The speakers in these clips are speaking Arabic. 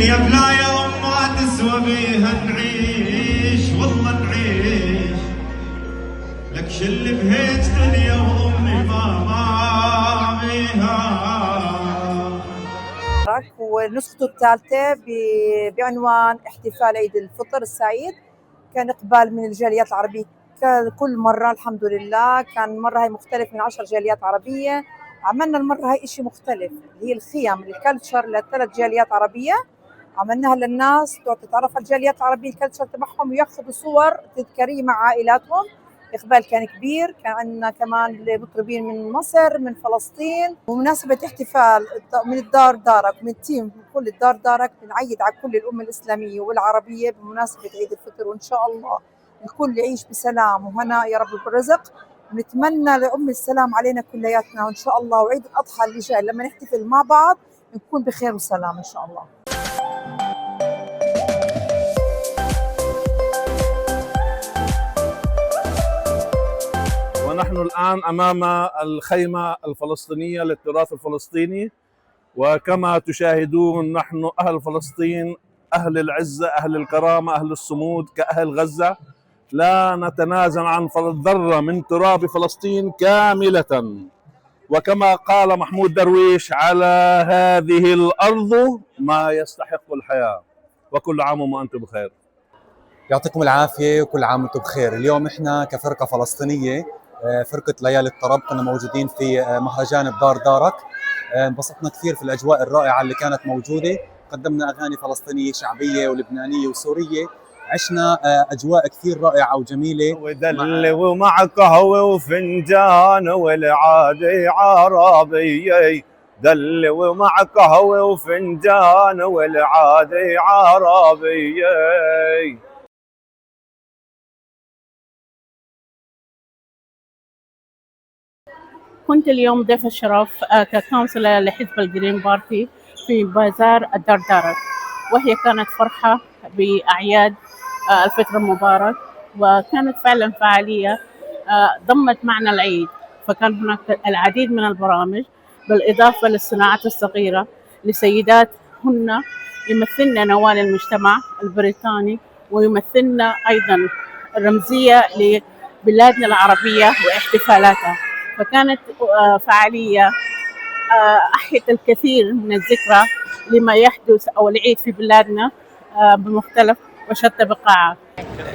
الدنيا بلا يوم ما تسوى بيها نعيش، والله نعيش لك شل بهيج دنيا وامي ما بيها. ونسخته الثالثة بعنوان احتفال عيد الفطر السعيد. كان إقبال من الجاليات العربية كل مرة الحمد لله. كان مرة هاي مختلف من 10 جاليات عربية. عملنا المرة هاي إشي مختلف، هي الخيم الكلتشر ل3 جاليات عربية. عملناها للناس تتعرف على الجاليات العربية الكلتشر تبعهم وياخذوا صور تذكارية مع عائلاتهم. إقبال كان كبير. كان عندنا كمان مطربين من مصر من فلسطين. ومناسبة احتفال من الدار دارك من تيم كل الدار دارك بنعيد على كل الأمة الإسلامية والعربية بمناسبة عيد الفطر، وإن شاء الله الكل يعيش بسلام وهناء يا رب بالرزق. ونتمنى لأم السلام علينا كلياتنا وإن شاء الله، وعيد الأضحى اللي جاي لما نحتفل مع بعض نكون بخير وسلام إن شاء الله. ونحن الآن أمام الخيمة الفلسطينية للتراث الفلسطيني، وكما تشاهدون نحن أهل فلسطين، أهل العزة، أهل الكرامة، أهل الصمود، كأهل غزة لا نتنازل عن ذرة من تراب فلسطين كاملة. وكما قال محمود درويش: على هذه الأرض ما يستحق الحياة. وكل عام وأنتم بخير. يعطيكم العافية وكل عام وانتم بخير. اليوم احنا كفرقة فلسطينية فرقة ليالي الطرب كنا موجودين في مهرجان بدار دارك. انبسطنا كثير في الأجواء الرائعة اللي كانت موجودة. قدمنا أغاني فلسطينية شعبية ولبنانية وسورية. عشنا أجواء كثير رائعة وجميلة. ودل ومع قهوة وفنجان والعادي عربية، دل ومع قهوة وفنجان والعادي عربية. كنت اليوم ضيف الشرف ككونسلر لحزب الجرين بارتي في بازار الدار دارك، وهي كانت فرحة بأعياد الفطر المبارك، وكانت فعلا فعالية ضمت معنى العيد. فكان هناك العديد من البرامج بالإضافة للصناعات الصغيرة لسيدات هن يمثلن نوال المجتمع البريطاني، ويمثلن أيضا رمزية لبلادنا العربية واحتفالاتها. فكانت فعالية أحيت الكثير من الذكرى لما يحدث أو العيد في بلادنا بمختلف وشتى بقاعات.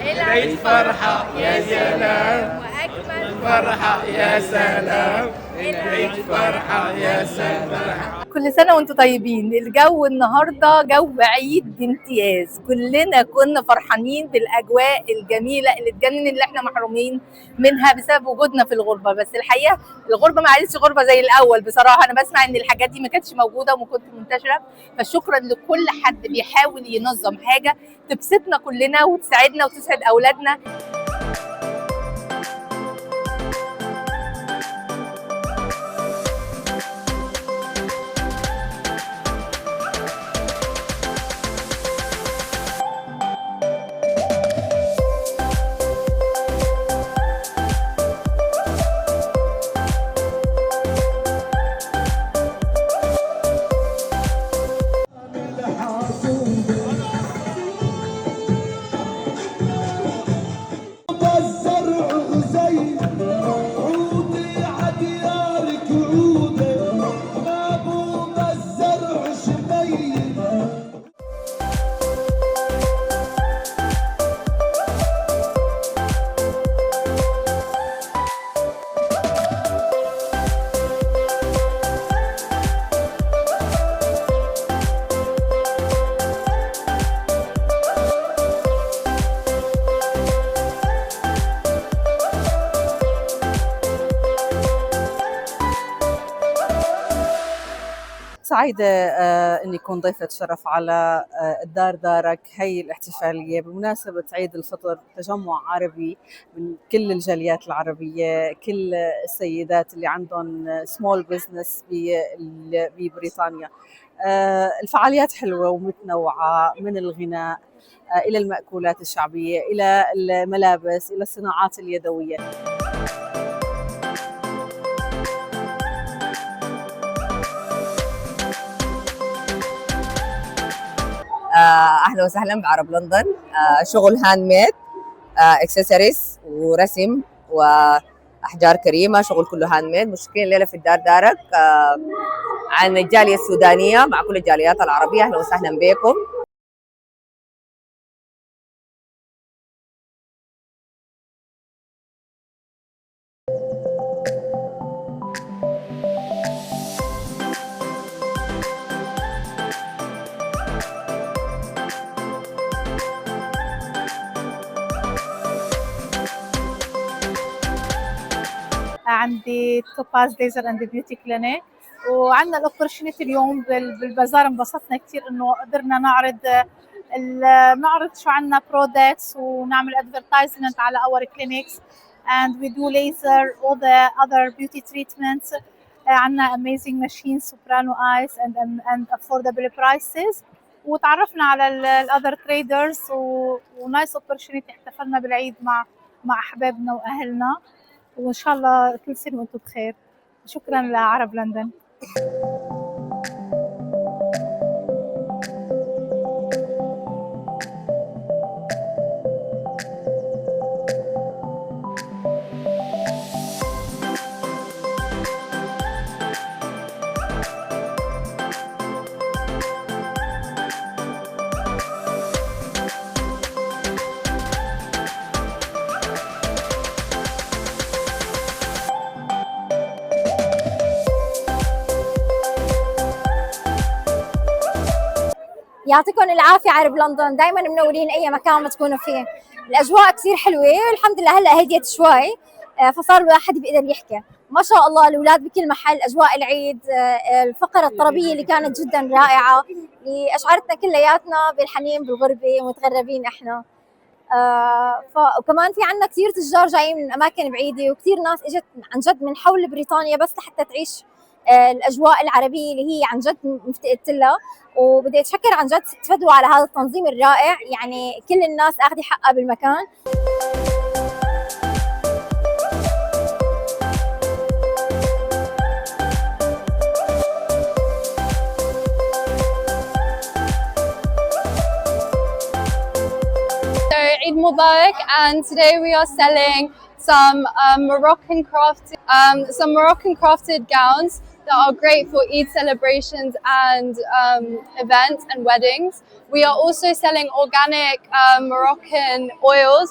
العيد فرحة يا سلام، وأجمل فرحة يا سلام، العيد فرحة يا سلام. كل سنة وانتم طيبين. الجو النهاردة جو عيد بامتياز، كلنا كنا فرحانين بالأجواء الجميلة اللي تجنن اللي احنا محرومين منها بسبب وجودنا في الغربة. بس الحقيقة الغربة ما عادتش غربة زي الأول بصراحة. أنا بسمع إن الحاجات دي ما كانتش موجودة وما كنت منتشرة، فشكرا لكل حد بيحاول ينظم حاجة تبسطنا كلنا وتساعدنا وتسعد أولادنا. سعيدة إني أكون ضيفة شرف على الدار دارك. هي الاحتفالية بمناسبة عيد الفطر، تجمع عربي من كل الجاليات العربية، كل السيدات اللي عندهم سمول بزنس ببريطانيا. الفعاليات حلوة ومتنوعة، من الغناء إلى المأكولات الشعبية إلى الملابس إلى الصناعات اليدوية. اهلا وسهلا بعرب لندن. شغل هاند ميد، اكسسوارز ورسم واحجار كريمه، شغل كله هاند ميد. مشكلين الليله في الدار دارك عن الجاليه السودانيه مع كل الجاليات العربيه. اهلا وسهلا بكم. عندي توباز ليزر اند بيوتي كلينيك، وعندنا الاوبورتونيتي اليوم بالبازار. انبسطنا كثير انه قدرنا نعرض شو عندنا برودكتس ونعمل ادفرتايزمنت على اور كلينكس and we do laser all the other beauty treatments. عندنا amazing machines soprano eyes and affordable prices. وتعرفنا على الاذر تريدرز ونايس اوبورتونيتي. احتفلنا بالعيد مع احبابنا واهلنا، وان شاء الله كل سنه وانتم بخير. شكرا لعرب لندن. يعطيكم العافية عرب لندن، دائما منورين أي مكان ما تكونوا فيه. الأجواء كثير حلوة والحمد لله. هلا هديت شوي فصار الواحد بيقدر يحكي. ما شاء الله الأولاد بكل محل، أجواء العيد، الفقرة الطربية اللي كانت جدا رائعة اللي أشعرتنا كلياتنا بالحنين بالغربة ومتغربين إحنا. وكمان في عنا كثير تجار جايين من أماكن بعيدة، وكثير ناس إجت عن جد من حول بريطانيا بس لحتى تعيش الأجواء العربية اللي هي عن جد مفتقدت لها. وبدي أتشكر عن جد تفضلوا على هذا التنظيم الرائع، يعني كل الناس أخذي حقها بالمكان. Eid Mubarak, and today we are selling some Moroccan crafted gowns that are great for Eid celebrations and events and weddings. We are also selling organic Moroccan oils